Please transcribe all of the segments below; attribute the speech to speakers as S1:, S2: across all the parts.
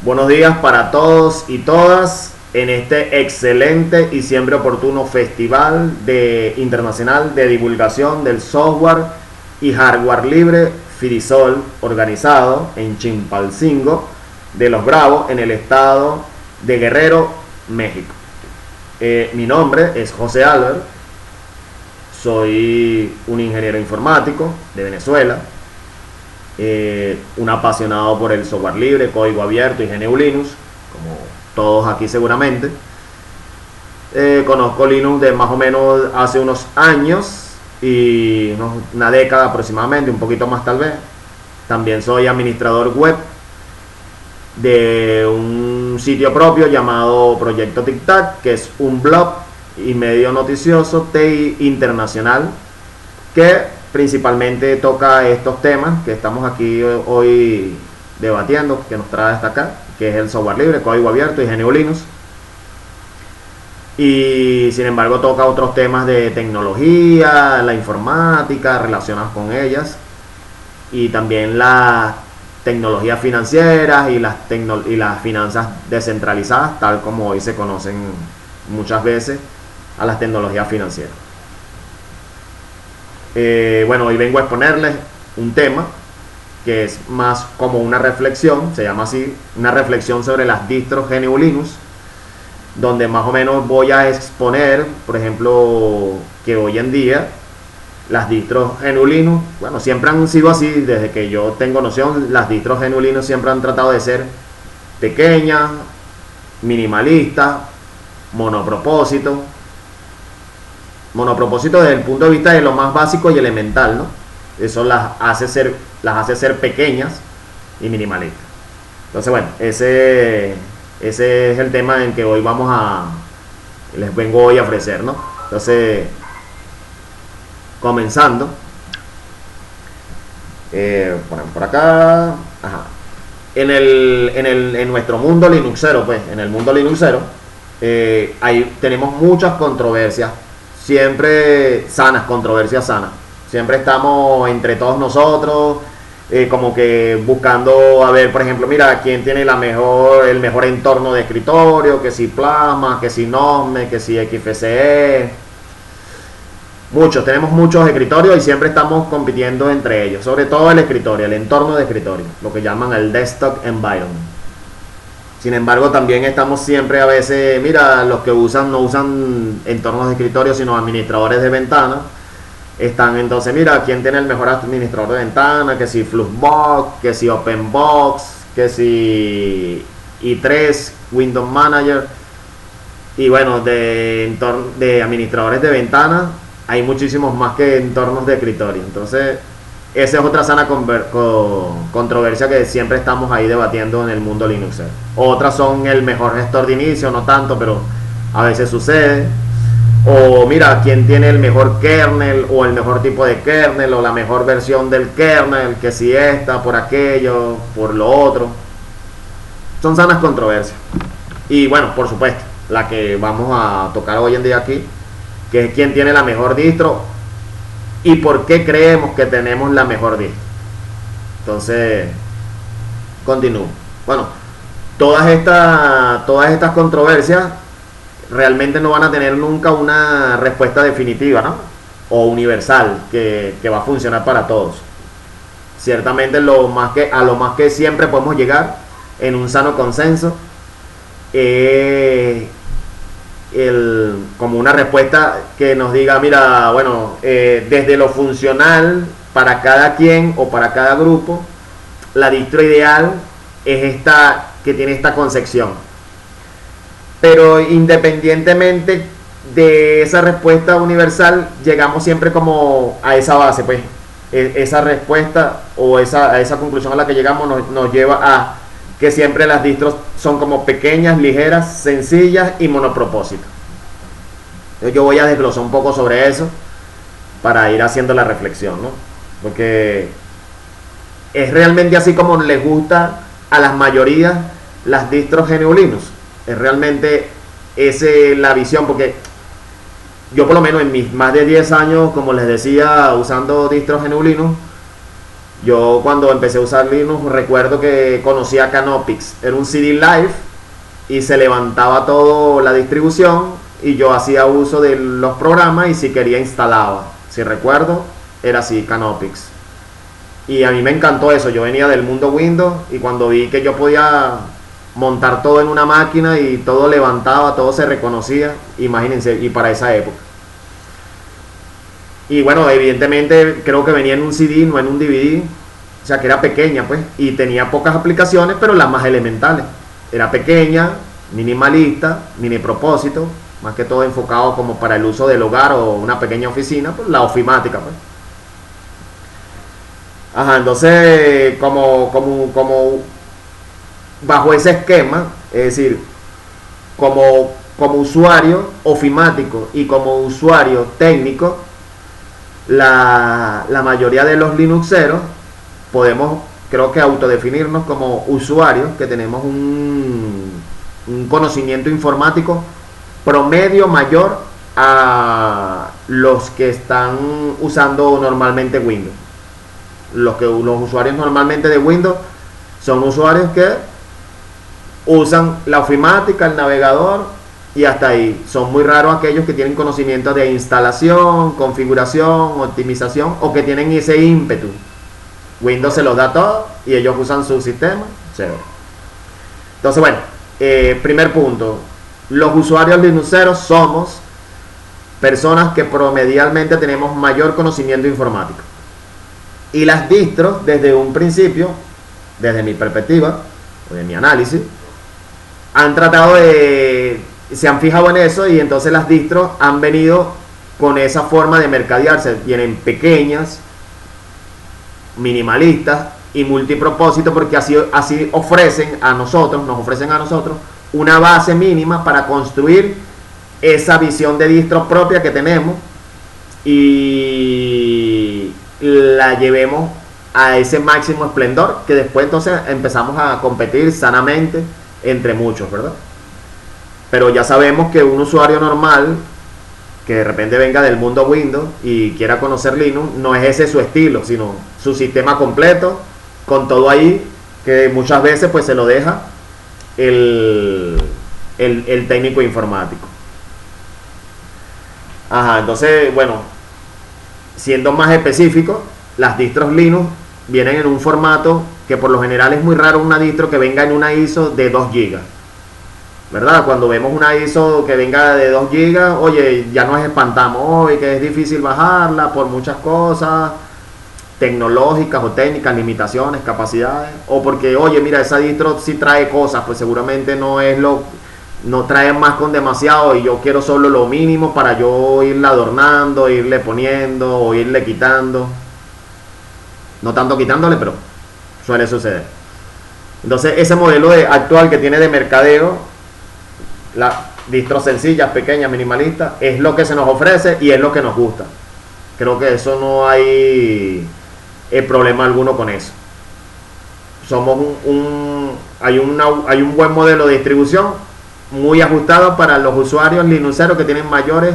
S1: Buenos días para todos y todas en este excelente y siempre oportuno Festival Internacional de Divulgación del Software y Hardware Libre Firisol, organizado en Chimpalcingo de los Bravos, en el estado de Guerrero, México. Mi nombre es José Albert, soy un ingeniero informático de Venezuela, un apasionado por el software libre, código abierto y GNU Linux, como todos aquí seguramente. Conozco Linux de más o menos hace unos años y una década aproximadamente, un poquito más tal vez. También soy administrador web de un sitio propio llamado Proyecto Tic Tac, que es un blog y medio noticioso TI internacional que principalmente toca estos temas que estamos aquí hoy debatiendo, que nos trae hasta acá, que es el software libre, código abierto y GNU Linux. Y sin embargo toca otros temas de tecnología, la informática relacionados con ellas, y también las tecnologías financieras y las finanzas descentralizadas, tal como hoy se conocen muchas veces a las tecnologías financieras. Bueno, hoy vengo a exponerles un tema que es más como una reflexión, se llama así, una reflexión sobre las distros GNU Linux, donde más o menos voy a exponer, por ejemplo, que hoy en día las distros GNU Linux, bueno, siempre han sido así, desde que yo tengo noción, las distros GNU Linux siempre han tratado de ser pequeñas, minimalistas, monopropósito desde el punto de vista de lo más básico y elemental, ¿no? Eso las hace ser pequeñas y minimalistas. Entonces, bueno, ese es el tema en que hoy les vengo hoy a ofrecer, ¿no? Entonces, comenzando, ponemos por acá, ajá. En nuestro mundo linuxero, pues, en el mundo linuxero, tenemos muchas controversias, siempre sanas, controversias sanas. Siempre estamos entre todos nosotros, como que buscando a ver, por ejemplo, mira, quién tiene el mejor entorno de escritorio, que si Plasma, que si Gnome, que si XFCE. Tenemos muchos escritorios y siempre estamos compitiendo entre ellos, sobre todo el escritorio, el entorno de escritorio, lo que llaman el desktop environment. Sin embargo, también estamos siempre a veces, mira, los que no usan entornos de escritorio, sino administradores de ventanas. Están entonces, mira, quién tiene el mejor administrador de ventana, que si Fluxbox, que si OpenBox, que si i3, Windows Manager. Y bueno, de administradores de ventana hay muchísimos más que entornos de escritorio. Entonces, esa es otra sana controversia que siempre estamos ahí debatiendo en el mundo Linux. Otras son el mejor gestor de inicio, no tanto, pero a veces sucede. O mira, quién tiene el mejor kernel o el mejor tipo de kernel o la mejor versión del kernel, que si esta, por aquello, por lo otro. Son sanas controversias. Y bueno, por supuesto, la que vamos a tocar hoy en día aquí, que es quién tiene la mejor distro y por qué creemos que tenemos la mejor distro. Entonces, continúo. Bueno, todas estas controversias realmente no van a tener nunca una respuesta definitiva, ¿no? O universal que va a funcionar para todos. Ciertamente a lo más que siempre podemos llegar en un sano consenso, como una respuesta que nos diga, mira, bueno, desde lo funcional para cada quien o para cada grupo, la distro ideal es esta que tiene esta concepción. Pero independientemente de esa respuesta universal, llegamos siempre como a esa base, pues esa respuesta o a esa conclusión a la que llegamos nos lleva a que siempre las distros son como pequeñas, ligeras, sencillas y monopropósito. Yo voy a desglosar un poco sobre eso para ir haciendo la reflexión, ¿no? Porque es realmente así como les gusta a las mayorías las distros GNU Linux. Es realmente la visión, porque yo por lo menos en mis más de 10 años, como les decía, usando distros GNU Linux, Yo cuando empecé a usar Linux recuerdo que conocía Canopix, era un CD Live y se levantaba todo la distribución y yo hacía uso de los programas y si quería instalaba. Si recuerdo, era así, Canopix. Y a mí me encantó eso, yo venía del mundo Windows y cuando vi que yo podía montar todo en una máquina y todo levantaba, todo se reconocía, imagínense, y para esa época. Y bueno, evidentemente creo que venía en un CD, no en un DVD, o sea que era pequeña pues, y tenía pocas aplicaciones, pero las más elementales. Era pequeña, minimalista, mini propósito, más que todo enfocado como para el uso del hogar o una pequeña oficina, pues la ofimática pues. Ajá, entonces como bajo ese esquema, es decir, como usuario ofimático y como usuario técnico, la mayoría de los Linuxeros podemos, creo que, autodefinirnos como usuarios que tenemos un conocimiento informático promedio mayor a los que están usando normalmente Windows. Los usuarios normalmente de Windows son usuarios que usan la ofimática, el navegador y hasta ahí. Son muy raros aquellos que tienen conocimiento de instalación, configuración, optimización o que tienen ese ímpetu. Windows se los da todo y ellos usan su sistema. Chévere. Entonces, bueno, primer punto. Los usuarios linuxeros somos personas que promedialmente tenemos mayor conocimiento informático. Y las distros, desde un principio, desde mi perspectiva, o de mi análisis, han tratado se han fijado en eso y entonces las distros han venido con esa forma de mercadearse. Vienen pequeñas, minimalistas y multipropósito porque así nos ofrecen a nosotros una base mínima para construir esa visión de distro propia que tenemos y la llevemos a ese máximo esplendor que después entonces empezamos a competir sanamente entre muchos, ¿verdad? Pero ya sabemos que un usuario normal que de repente venga del mundo Windows y quiera conocer Linux, no es ese su estilo, sino su sistema completo, con todo ahí, que muchas veces pues se lo deja el técnico informático. Ajá, entonces, bueno, siendo más específico, las distros Linux vienen en un formato que por lo general es muy raro una distro que venga en una ISO de 2 GB. ¿Verdad? Cuando vemos una ISO que venga de 2 GB, oye, ya nos espantamos, hoy que es difícil bajarla por muchas cosas tecnológicas o técnicas, limitaciones, capacidades, o porque, oye, mira, esa distro sí trae cosas, pues seguramente no trae más con demasiado y yo quiero solo lo mínimo para yo irla adornando, irle poniendo o irle quitando. No tanto quitándole, pero suele suceder. Entonces, ese modelo actual que tiene de mercadeo, las distros sencillas, pequeñas, minimalistas, es lo que se nos ofrece y es lo que nos gusta. Creo que eso no hay problema alguno con eso. Somos hay un buen modelo de distribución muy ajustado para los usuarios linuxeros que tienen mayores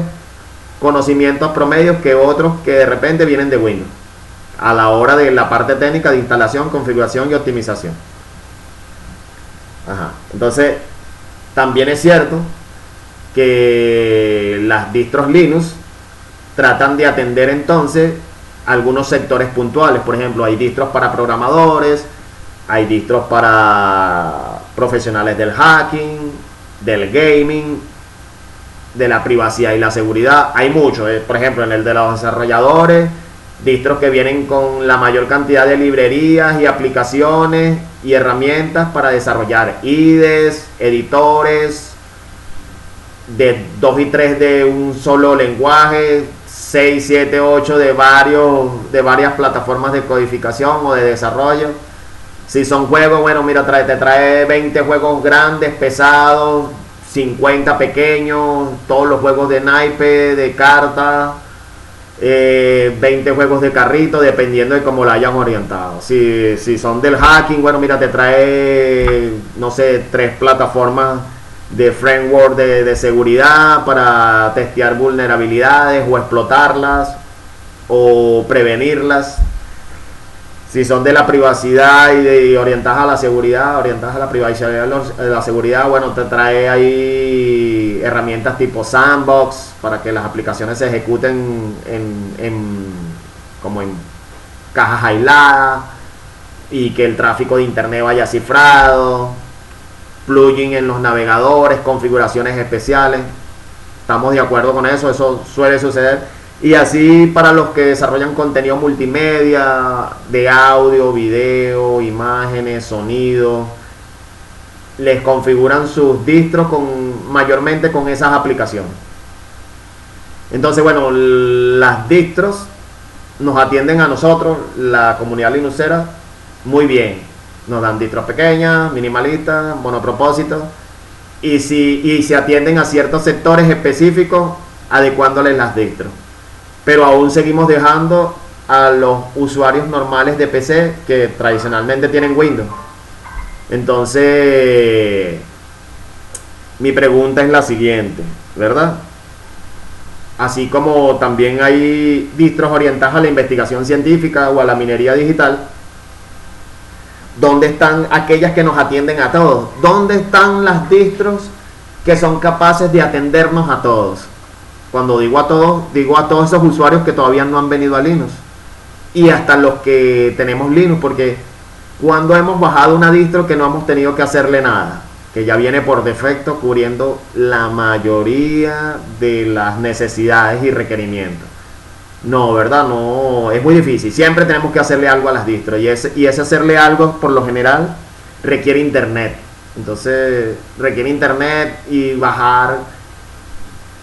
S1: conocimientos promedios que otros que de repente vienen de Windows a la hora de la parte técnica de instalación, configuración y optimización. Ajá. Entonces, también es cierto que las distros Linux tratan de atender entonces algunos sectores puntuales. Por ejemplo, hay distros para programadores, hay distros para profesionales del hacking, del gaming, de la privacidad y la seguridad. Hay muchos, por ejemplo, en el de los desarrolladores, distros que vienen con la mayor cantidad de librerías y aplicaciones y herramientas para desarrollar IDEs, editores de 2 y 3 de un solo lenguaje, 6, 7, 8 de varias plataformas de codificación o de desarrollo. Si son juegos, bueno, mira, te trae 20 juegos grandes, pesados, 50 pequeños, todos los juegos de naipe, de carta, 20 juegos de carrito, dependiendo de cómo lo hayan orientado. Si son del hacking, bueno, mira, te trae, no sé, 3 plataformas de framework de seguridad para testear vulnerabilidades o explotarlas o prevenirlas. Si son de la privacidad y orientadas a la seguridad, orientadas a la privacidad y la seguridad, bueno, te trae ahí herramientas tipo Sandbox para que las aplicaciones se ejecuten como en cajas aisladas y que el tráfico de internet vaya cifrado, plugin en los navegadores, configuraciones especiales. Estamos de acuerdo con eso, eso suele suceder. Y así para los que desarrollan contenido multimedia, de audio, video, imágenes, sonido, les configuran sus distros mayormente con esas aplicaciones. Entonces, bueno, las distros nos atienden a nosotros, la comunidad linuxera, muy bien. Nos dan distros pequeñas, minimalistas, monopropósitos, y se atienden a ciertos sectores específicos adecuándoles las distros. Pero aún seguimos dejando a los usuarios normales de PC que tradicionalmente tienen Windows. Entonces, mi pregunta es la siguiente, ¿verdad? Así como también hay distros orientadas a la investigación científica o a la minería digital, ¿dónde están aquellas que nos atienden a todos? ¿Dónde están las distros que son capaces de atendernos a todos? Cuando digo a todos esos usuarios que todavía no han venido a Linux. Y hasta los que tenemos Linux, porque cuando hemos bajado una distro que no hemos tenido que hacerle nada, que ya viene por defecto cubriendo la mayoría de las necesidades y requerimientos. No, ¿verdad? No, es muy difícil. Siempre tenemos que hacerle algo a las distros. Y ese hacerle algo, por lo general, requiere internet. Entonces, requiere internet y bajar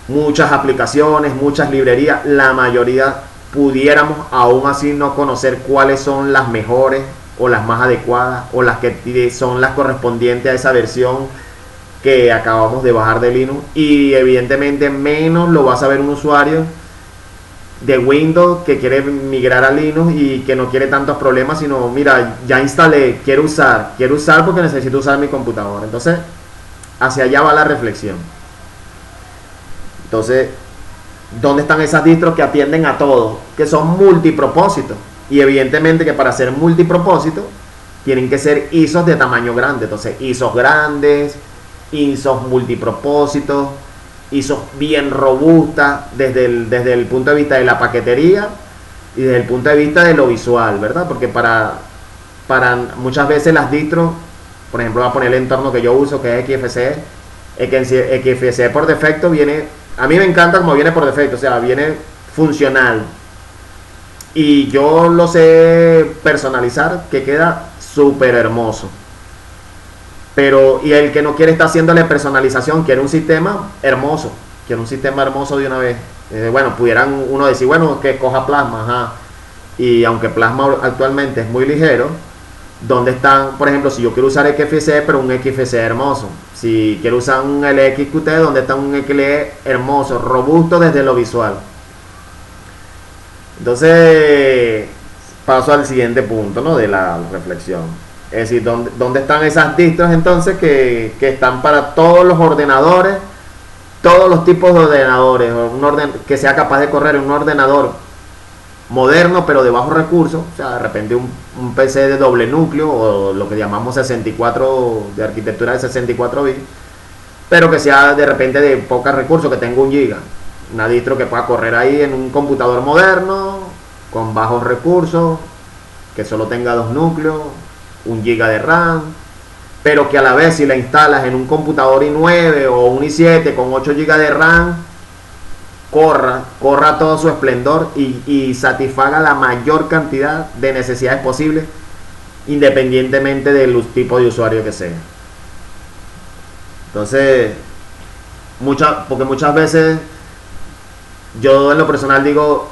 S1: muchas aplicaciones, muchas librerías. La mayoría pudiéramos aún así no conocer cuáles son las mejores o las más adecuadas o las que son las correspondientes a esa versión que acabamos de bajar de Linux. Y evidentemente menos lo va a saber un usuario de Windows que quiere migrar a Linux y que no quiere tantos problemas, sino mira, ya instalé, quiero usar porque necesito usar mi computadora. Entonces, hacia allá va la reflexión. Entonces, ¿dónde están esas distros que atienden a todos? Que son multipropósitos. Y evidentemente que para ser multipropósito tienen que ser ISOs de tamaño grande. Entonces, ISOs grandes, ISOs multipropósitos, ISOs bien robustas desde el punto de vista de la paquetería y desde el punto de vista de lo visual, ¿verdad? Porque para muchas veces las distros, por ejemplo, voy a poner el entorno que yo uso, que es XFCE. XFCE por defecto viene... A mí me encanta como viene por defecto, o sea, viene funcional. Y yo lo sé personalizar, que queda súper hermoso. Pero, y el que no quiere estar haciéndole personalización, quiere un sistema hermoso. Quiere un sistema hermoso de una vez. Bueno, pudieran uno decir, bueno, que coja Plasma, ajá. Y aunque Plasma actualmente es muy ligero, ¿dónde están, por ejemplo, si yo quiero usar XFCE, pero un XFCE hermoso? Si quiero usar un LXQT, ¿dónde está un XLE hermoso, robusto desde lo visual? Entonces, paso al siguiente punto, ¿no?, de la reflexión. Es decir, ¿dónde están esas distros entonces que están para todos los ordenadores, todos los tipos de ordenadores, que sea capaz de correr un ordenador moderno pero de bajos recursos? O sea, de repente un PC de doble núcleo o lo que llamamos 64, de arquitectura de 64 bits, pero que sea de repente de pocos recursos, que tenga 1 giga, una distro que pueda correr ahí en un computador moderno con bajos recursos, que solo tenga 2 núcleos, 1 giga de RAM, pero que a la vez si la instalas en un computador i9 o un i7 con 8 gigas de RAM, corra todo su esplendor y satisfaga la mayor cantidad de necesidades posibles, independientemente del tipo de usuario que sea. Entonces, porque muchas veces yo en lo personal digo,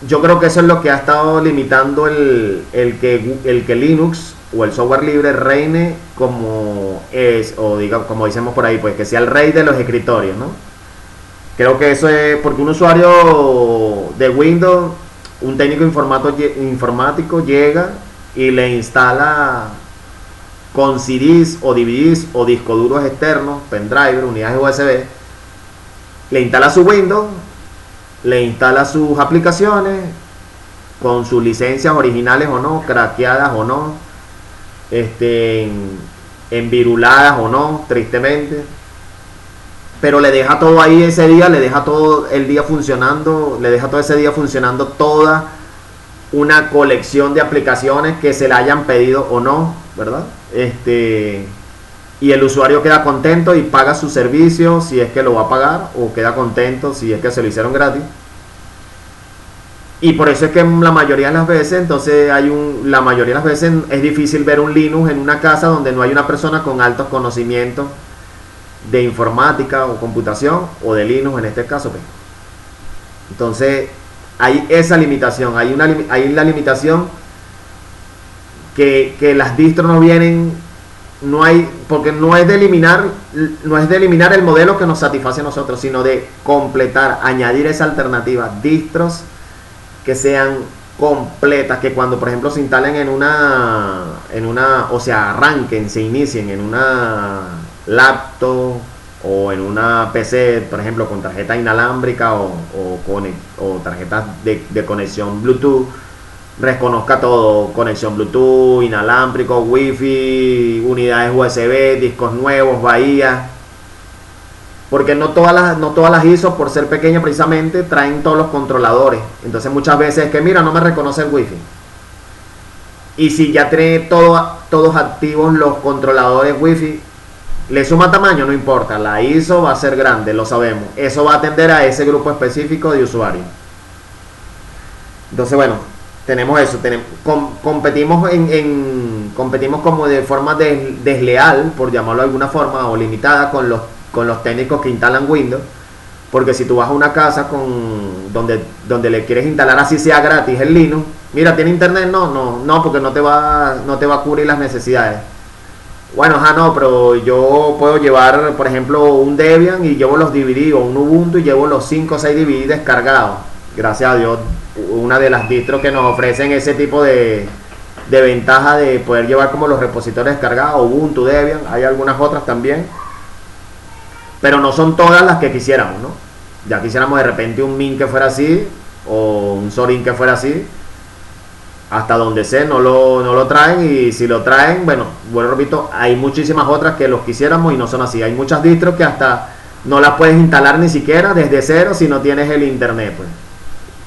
S1: yo creo que eso es lo que ha estado limitando el que Linux o el software libre reine como es, o diga, como decimos por ahí, pues que sea el rey de los escritorios, ¿no? Creo que eso es porque un usuario de Windows, un técnico informático llega y le instala con CDs o DVDs o discos duros externos, pendrive, unidades USB, le instala su Windows, le instala sus aplicaciones, con sus licencias originales o no, craqueadas o no, este, enviruladas o no, tristemente. Pero le deja todo ahí ese día, le deja todo el día funcionando, le deja todo ese día funcionando toda una colección de aplicaciones que se le hayan pedido o no, ¿verdad? Y el usuario queda contento y paga su servicio si es que lo va a pagar, o queda contento si es que se lo hicieron gratis. Y por eso es que la mayoría de las veces, entonces la mayoría de las veces es difícil ver un Linux en una casa donde no hay una persona con altos conocimientos de informática o computación, o de Linux en este caso, pues. Entonces hay esa limitación, hay la limitación que las distros no vienen, no hay, porque no es de eliminar el modelo que nos satisface a nosotros, sino de completar, añadir esa alternativa, distros que sean completas, que cuando por ejemplo se instalen en una, o sea, arranquen, se inicien en una laptop o en una PC, por ejemplo, con tarjeta inalámbrica o tarjetas de conexión Bluetooth, reconozca todo: conexión Bluetooth, inalámbrico, Wi-Fi, unidades USB, discos nuevos, bahías. Porque no todas las ISO, por ser pequeñas precisamente, traen todos los controladores. Entonces muchas veces es que mira, no me reconoce el Wi-Fi. Y si ya tiene todos activos los controladores Wi-Fi, le suma tamaño, no importa, la ISO va a ser grande, lo sabemos. Eso va a atender a ese grupo específico de usuarios. Entonces, bueno, tenemos eso. Competimos competimos como de forma desleal, por llamarlo de alguna forma, o limitada con los técnicos que instalan Windows. Porque si tú vas a una casa donde le quieres instalar, así sea gratis, el Linux, mira, ¿tiene internet? No, porque no te va a cubrir las necesidades. Bueno, no, pero yo puedo llevar, por ejemplo, un Debian y llevo los DVD, o un Ubuntu y llevo los 5 o 6 DVD descargados. Gracias a Dios, una de las distros que nos ofrecen ese tipo de ventaja de poder llevar como los repositorios descargados, Ubuntu, Debian, hay algunas otras también, pero no son todas las que quisiéramos, ¿no? Ya quisiéramos de repente un Mint que fuera así, o un Zorin que fuera así. Hasta donde sé no lo traen, y si lo traen, bueno, repito, hay muchísimas otras que los quisiéramos y no son así. Hay muchas distros que hasta no las puedes instalar ni siquiera desde cero si no tienes el internet, pues.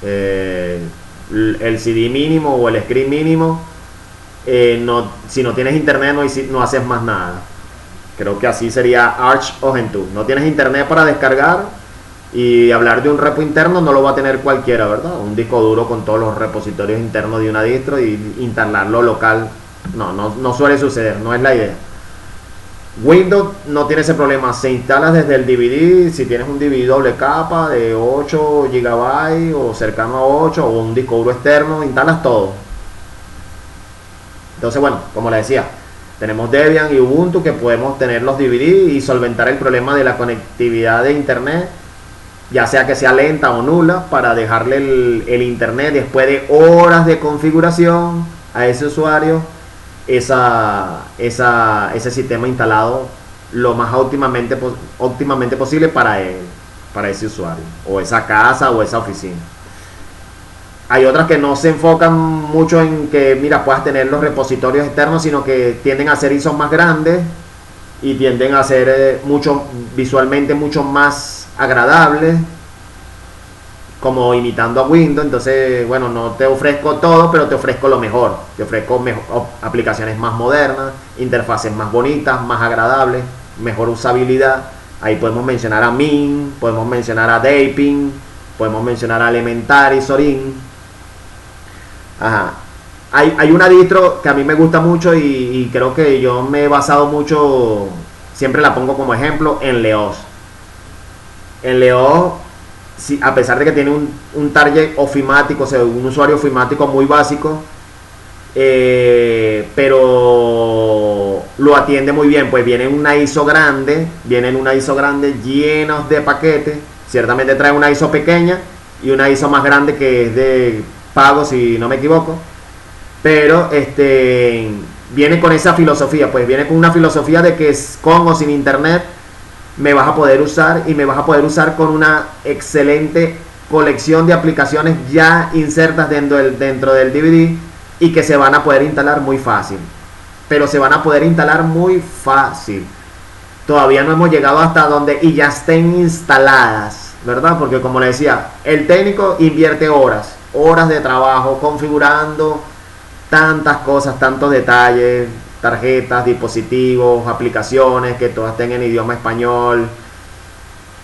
S1: El CD mínimo o el script mínimo, si no tienes internet no haces más nada. Creo que así sería Arch o Gentoo. No tienes internet para descargar, y hablar de un repo interno no lo va a tener cualquiera, ¿verdad? Un disco duro con todos los repositorios internos de una distro y instalarlo local. No suele suceder, no es la idea. Windows no tiene ese problema, se instala desde el DVD. Si tienes un DVD doble capa de 8 GB o cercano a 8, o un disco duro externo, instalas todo. Entonces, bueno, como le decía, tenemos Debian y Ubuntu, que podemos tener los DVD y solventar el problema de la conectividad de internet, ya sea que sea lenta o nula, para dejarle el internet después de horas de configuración a ese usuario, ese sistema instalado lo más óptimamente posible para ese usuario, o esa casa, o esa oficina. Hay otras que no se enfocan mucho en que, mira, puedas tener los repositorios externos, sino que tienden a ser ISOs más grandes y tienden a ser visualmente mucho más agradables, como imitando a Windows. Entonces, bueno, no te ofrezco todo, pero te ofrezco lo mejor. Te ofrezco aplicaciones más modernas, interfaces más bonitas, más agradables, mejor usabilidad. Ahí podemos mencionar a Mint, podemos mencionar a Deepin, podemos mencionar a Elementary, Zorin. Hay una distro que a mí me gusta mucho, y creo que yo me he basado mucho, siempre la pongo como ejemplo, en Leos. En Leos, sí, a pesar de que tiene un target ofimático, o sea, un usuario ofimático muy básico, pero lo atiende muy bien. Pues viene en una ISO grande, llenos de paquetes. Ciertamente trae una ISO pequeña y una ISO más grande que es de pago, si no me equivoco, pero viene con esa filosofía, pues viene con una filosofía de que con o sin internet me vas a poder usar, y me vas a poder usar con una excelente colección de aplicaciones ya insertas dentro del DVD y que se van a poder instalar muy fácil. Pero se van a poder instalar muy fácil. Todavía no hemos llegado hasta donde y ya estén instaladas, ¿verdad? Porque como le decía, el técnico invierte horas de trabajo configurando tantas cosas, tantos detalles, tarjetas, dispositivos, aplicaciones, que todas estén en idioma español,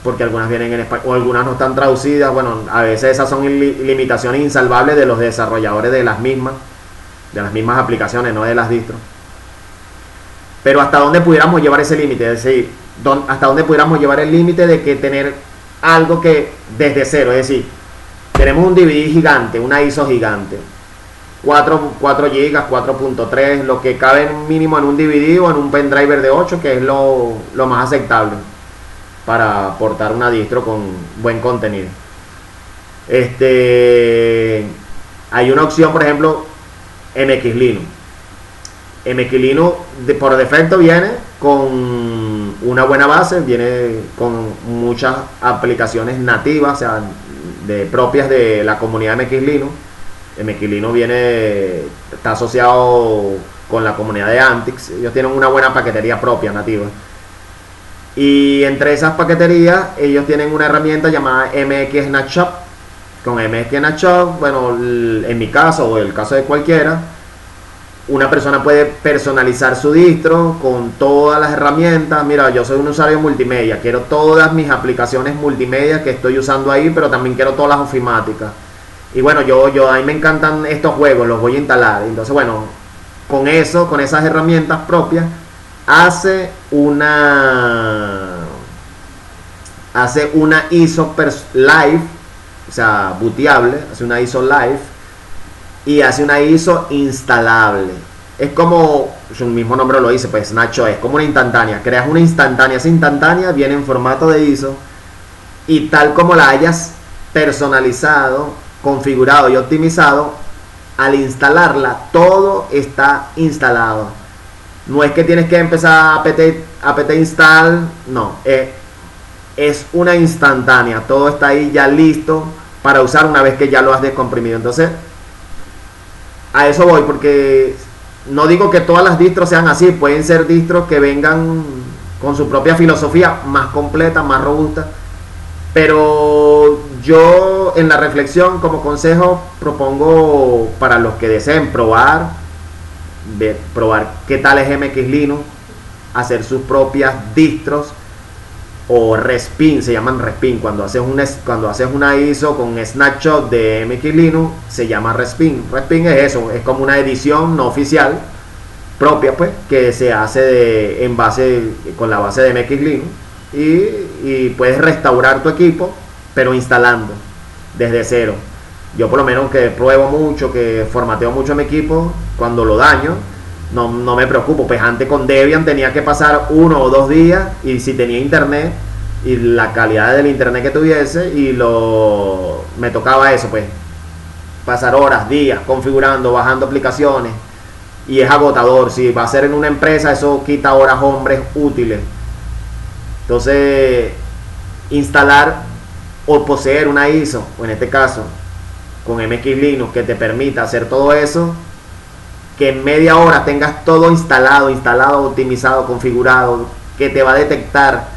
S1: porque algunas vienen en español o algunas no están traducidas. Bueno, a veces esas son limitaciones insalvables de los desarrolladores de las mismas aplicaciones, no de las distros. Pero hasta dónde pudiéramos llevar ese límite, es decir, hasta dónde pudiéramos llevar el límite de que tener algo que desde cero, es decir, tenemos un DVD gigante, una ISO gigante, 4 GB, 4.3, lo que cabe mínimo en un DVD o en un pendrive de 8, que es lo más aceptable para portar una distro con buen contenido. Hay una opción, por ejemplo, MX Linux. MX Linux por defecto viene con una buena base, viene con muchas aplicaciones nativas, o sea, propias de la comunidad MX Linux. MX Linux está asociado con la comunidad de Antix. Ellos tienen una buena paquetería propia, nativa. Y entre esas paqueterías, ellos tienen una herramienta llamada MX Snapshot. Con MX Snapshot, bueno, en mi caso o el caso de cualquiera, una persona puede personalizar su distro con todas las herramientas. Mira, yo soy un usuario multimedia, quiero todas mis aplicaciones multimedia que estoy usando ahí, pero también quiero todas las ofimáticas. Y bueno, a mí me encantan estos juegos, los voy a instalar. Entonces, bueno, con esas herramientas propias, hace una ISO live, o sea, booteable, hace una ISO live y hace una ISO instalable. Es como, su mismo nombre lo dice, pues Nacho, es como una instantánea. Creas una instantánea, esa instantánea viene en formato de ISO y tal como la hayas personalizado, configurado y optimizado, al instalarla todo está instalado. No es que tienes que empezar apt install, no, es una instantánea, todo está ahí ya listo para usar una vez que ya lo has descomprimido. Entonces, a eso voy, porque no digo que todas las distros sean así, pueden ser distros que vengan con su propia filosofía más completa, más robusta, pero yo en la reflexión como consejo propongo para los que deseen probar qué tal es MX Linux, hacer sus propias distros o respin, se llaman respin. Cuando haces una ISO con snapshot de MX Linux se llama respin. Respin es eso, es como una edición no oficial propia, pues, que se hace con la base de MX Linux y puedes restaurar tu equipo pero instalando desde cero. Yo por lo menos que pruebo mucho, que formateo mucho mi equipo, cuando lo daño no me preocupo. Pues antes con Debian tenía que pasar 1 o 2 días, y si tenía internet y la calidad del internet que tuviese, me tocaba eso, pues pasar horas, días configurando, bajando aplicaciones, y es agotador. Si va a ser en una empresa, eso quita horas hombres útiles. Entonces, instalar o poseer una ISO, o en este caso con MX Linux, que te permita hacer todo eso, que en media hora tengas todo instalado, optimizado, configurado, que te va a detectar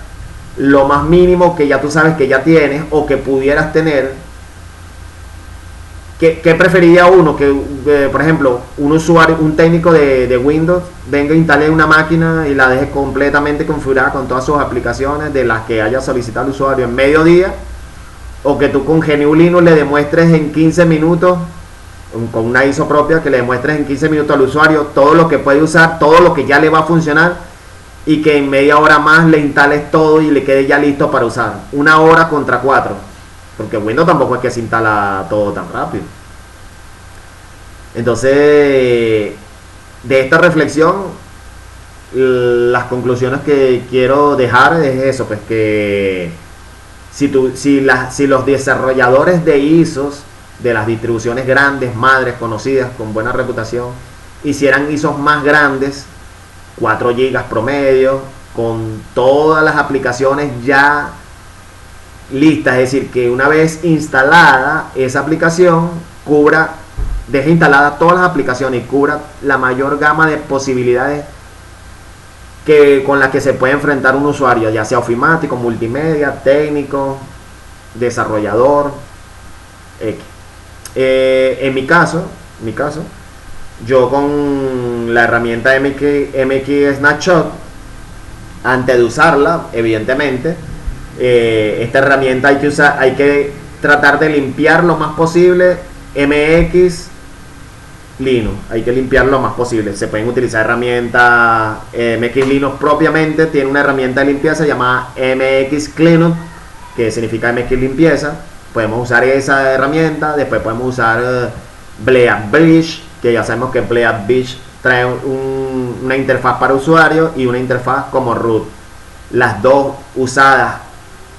S1: lo más mínimo que ya tú sabes que ya tienes o que pudieras tener. ¿Qué preferiría uno? Que por ejemplo un técnico de Windows venga a instalar una máquina y la deje completamente configurada con todas sus aplicaciones de las que haya solicitado el usuario en medio día, o que tú con GNU Linux le demuestres en 15 minutos, con una ISO propia, que le demuestres en 15 minutos al usuario todo lo que puede usar, todo lo que ya le va a funcionar, y que en media hora más le instales todo y le quede ya listo para usar. 1 hora contra 4, porque Windows tampoco es que se instala todo tan rápido. Entonces, de esta reflexión, las conclusiones que quiero dejar es eso, pues que si los desarrolladores de ISOs de las distribuciones grandes, madres, conocidas, con buena reputación, hicieran ISOs más grandes, 4 GB promedio, con todas las aplicaciones ya lista, es decir, que una vez instalada esa aplicación, deje instaladas todas las aplicaciones y cubra la mayor gama de posibilidades con las que se puede enfrentar un usuario, ya sea ofimático, multimedia, técnico, desarrollador, X. En mi caso, yo con la herramienta MX Snapshot, antes de usarla, evidentemente, esta herramienta hay que tratar de limpiar lo más posible MX Linux, hay que limpiar lo más posible. Se pueden utilizar herramientas. MX Linux propiamente tiene una herramienta de limpieza llamada MX Cleanup, que significa MX limpieza. Podemos usar esa herramienta. Después podemos usar Bleed Bridge, que ya sabemos que Bleed Bridge trae una interfaz para usuario y una interfaz como root. Las dos usadas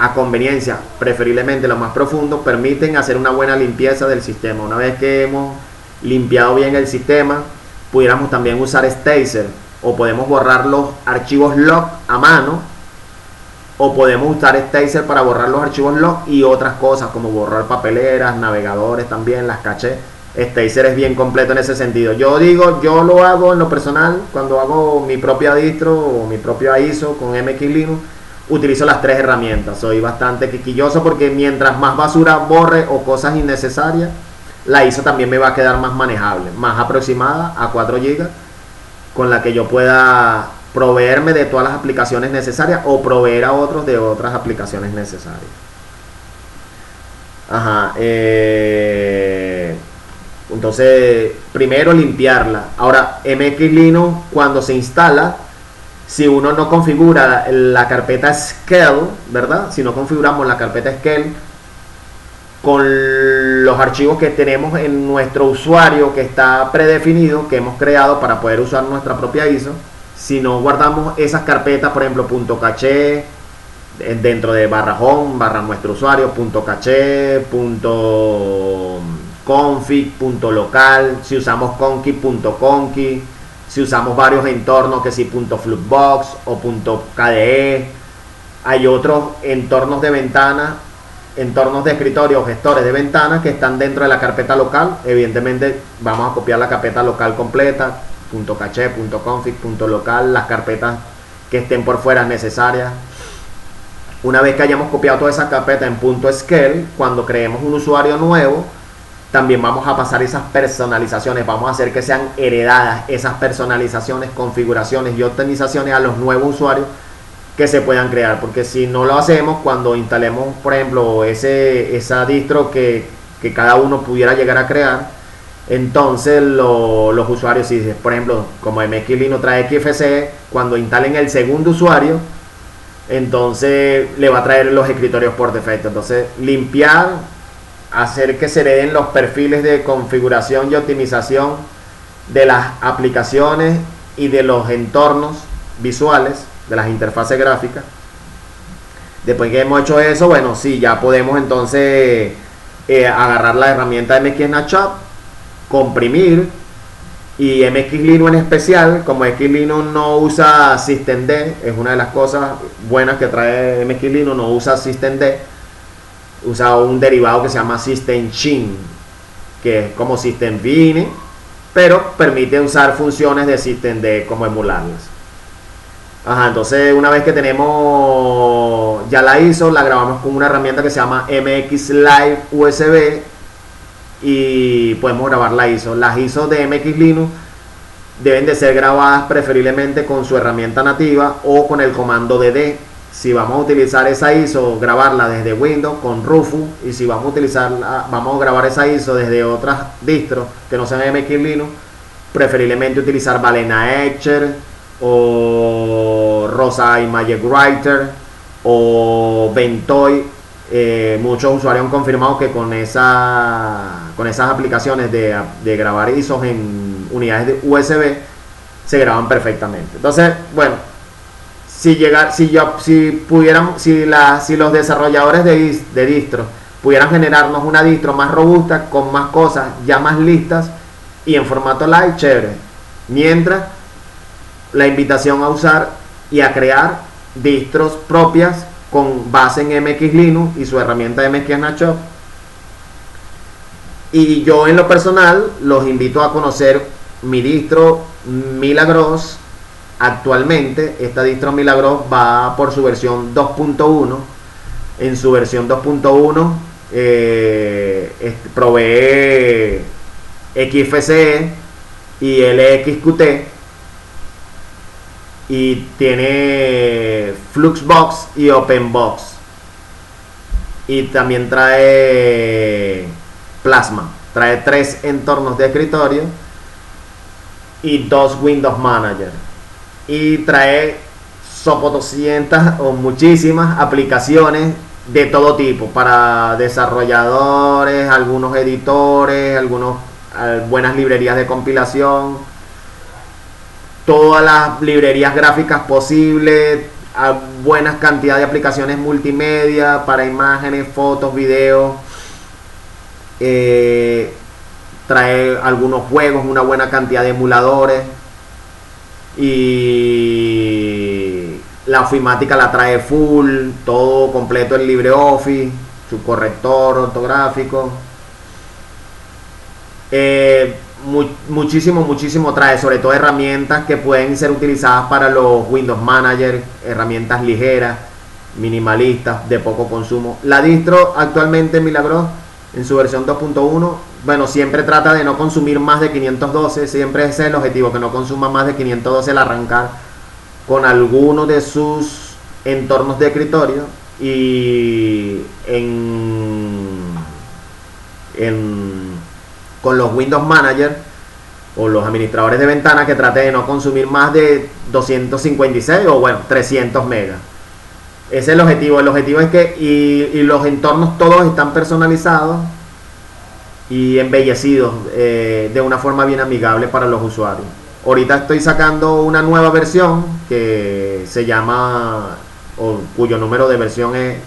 S1: a conveniencia, preferiblemente lo más profundo, permiten hacer una buena limpieza del sistema. Una vez que hemos limpiado bien el sistema, pudiéramos también usar Stacer, o podemos borrar los archivos log a mano, o podemos usar Stacer para borrar los archivos log y otras cosas como borrar papeleras, navegadores también, las cachés. Stacer es bien completo en ese sentido. Yo lo hago en lo personal cuando hago mi propia distro o mi propio ISO con MX Linux. Utilizo las tres herramientas. Soy bastante quisquilloso porque mientras más basura borre o cosas innecesarias, la ISO también me va a quedar más manejable, más aproximada a 4 GB, con la que yo pueda proveerme de todas las aplicaciones necesarias o proveer a otros de otras aplicaciones necesarias. Entonces, primero limpiarla. Ahora, MX Linux, cuando se instala, si uno no configura la carpeta Scale, ¿verdad? Si no configuramos la carpeta Scale con los archivos que tenemos en nuestro usuario que está predefinido, que hemos creado para poder usar nuestra propia ISO, si no guardamos esas carpetas, por ejemplo, .caché dentro de /home, nuestro usuario, .caché, .config, .local, si usamos conky, si usamos varios entornos, que si .flutebox o .kde, hay otros entornos de ventana, entornos de escritorio o gestores de ventanas que están dentro de la carpeta local. Evidentemente vamos a copiar la carpeta local completa, .caché, .config, .local, las carpetas que estén por fuera necesarias. Una vez que hayamos copiado toda esa carpeta en .scale, cuando creemos un usuario nuevo, también vamos a pasar esas personalizaciones, vamos a hacer que sean heredadas esas personalizaciones, configuraciones y optimizaciones a los nuevos usuarios que se puedan crear, porque si no lo hacemos, cuando instalemos, por ejemplo, esa distro que cada uno pudiera llegar a crear, entonces los usuarios, si por ejemplo, como MX Linux trae XFCE, cuando instalen el segundo usuario, entonces le va a traer los escritorios por defecto. Entonces, limpiar, hacer que se hereden los perfiles de configuración y optimización de las aplicaciones y de los entornos visuales, de las interfaces gráficas. Después que hemos hecho eso, bueno, sí, ya podemos entonces agarrar la herramienta MX Snapshot, comprimir, y MX Linux en especial, como MX Linux no usa systemd, es una de las cosas buenas que trae MX Linux, no usa systemd, usa un derivado que se llama systemchin, que es como systemvine, pero permite usar funciones de systemd como emularlas. Entonces una vez que tenemos ya la ISO, la grabamos con una herramienta que se llama MX Live USB y podemos grabar la ISO. Las ISO de MX Linux deben de ser grabadas preferiblemente con su herramienta nativa o con el comando dd. Si vamos a utilizar esa ISO, grabarla desde Windows con Rufus, y si vamos a grabar esa ISO desde otras distros que no sean MX Linux, preferiblemente utilizar Balena Etcher o Rosa Magic Writer o Ventoy. Muchos usuarios han confirmado que con esas aplicaciones de grabar ISOs en unidades de USB se graban perfectamente. Entonces, bueno, si los desarrolladores de distro pudieran generarnos una distro más robusta, con más cosas ya más listas y en formato live, chévere. Mientras, la invitación a usar y a crear distros propias con base en MX Linux y su herramienta MX Snapshot. Y yo en lo personal los invito a conocer mi distro Milagros. Actualmente esta distro Milagros va por su versión 2.1. En su versión 2.1 provee XFCE y LXQT, y tiene Fluxbox y OpenBox, y también trae Plasma. Trae 3 entornos de escritorio y 2 Windows Manager, y trae sopo 200 o muchísimas aplicaciones de todo tipo para desarrolladores, algunos editores, buenas librerías de compilación, todas las librerías gráficas posibles, buenas cantidades de aplicaciones multimedia para imágenes, fotos, videos. Trae algunos juegos, una buena cantidad de emuladores, y la ofimática la trae full, todo completo en LibreOffice, su corrector ortográfico. Muchísimo trae, sobre todo herramientas que pueden ser utilizadas para los Windows Manager, herramientas ligeras, minimalistas, de poco consumo. La distro actualmente Milagros en su versión 2.1, bueno, siempre trata de no consumir más de 512, siempre ese es el objetivo, que no consuma más de 512 al arrancar con alguno de sus entornos de escritorio, y con los Windows Manager o los administradores de ventanas, que trate de no consumir más de 256 o bueno 300 megas. Ese es el objetivo. El objetivo es que y los entornos todos están personalizados y embellecidos de una forma bien amigable para los usuarios. Ahorita estoy sacando una nueva versión que se llama, o cuyo número de versión es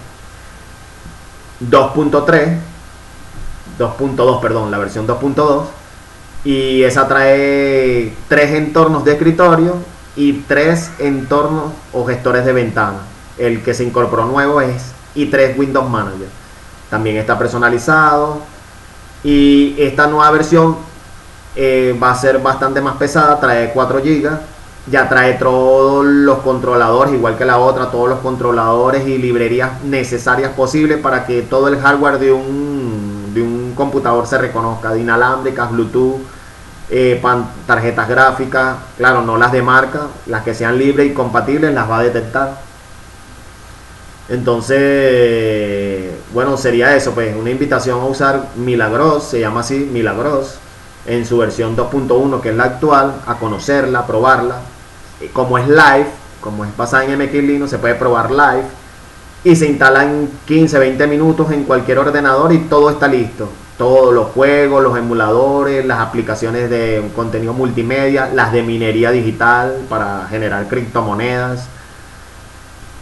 S1: 2.2, perdón, la versión 2.2, y esa trae 3 entornos de escritorio y 3 entornos o gestores de ventana. El que se incorporó nuevo es i3 Windows Manager. También está personalizado, y esta nueva versión va a ser bastante más pesada, trae 4 GB. Ya trae todos los controladores, igual que la otra, todos los controladores y librerías necesarias posibles para que todo el hardware de un computador se reconozca, de inalámbricas, Bluetooth, tarjetas gráficas, claro, no las de marca, las que sean libres y compatibles las va a detectar. Entonces, bueno, sería eso, pues una invitación a usar Milagros, se llama así, Milagros, en su versión 2.1, que es la actual, a conocerla, a probarla. Como es live, como es basada en MX Linux, se puede probar live y se instala en 15-20 minutos en cualquier ordenador, y todo está listo. Todos los juegos, los emuladores, las aplicaciones de contenido multimedia, las de minería digital para generar criptomonedas.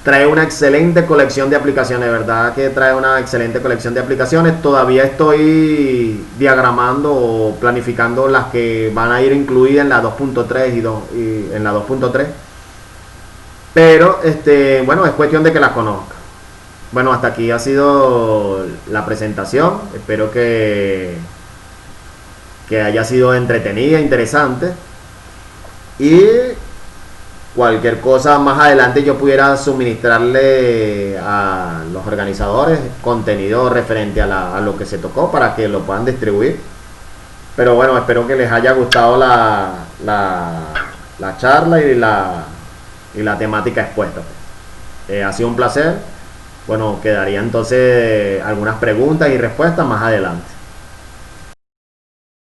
S1: Trae una excelente colección de aplicaciones, verdad que trae una excelente colección de aplicaciones. Todavía estoy diagramando o planificando las que van a ir incluidas en la 2.3 y en la 2.3. Pero bueno, es cuestión de que las conozca. Bueno, hasta aquí ha sido la presentación. Espero que haya sido entretenida, interesante, y cualquier cosa más adelante yo pudiera suministrarle a los organizadores contenido referente a lo que se tocó para que lo puedan distribuir. Pero bueno, espero que les haya gustado la charla y la temática expuesta. Ha sido un placer. Bueno, quedaría entonces algunas preguntas y respuestas más adelante.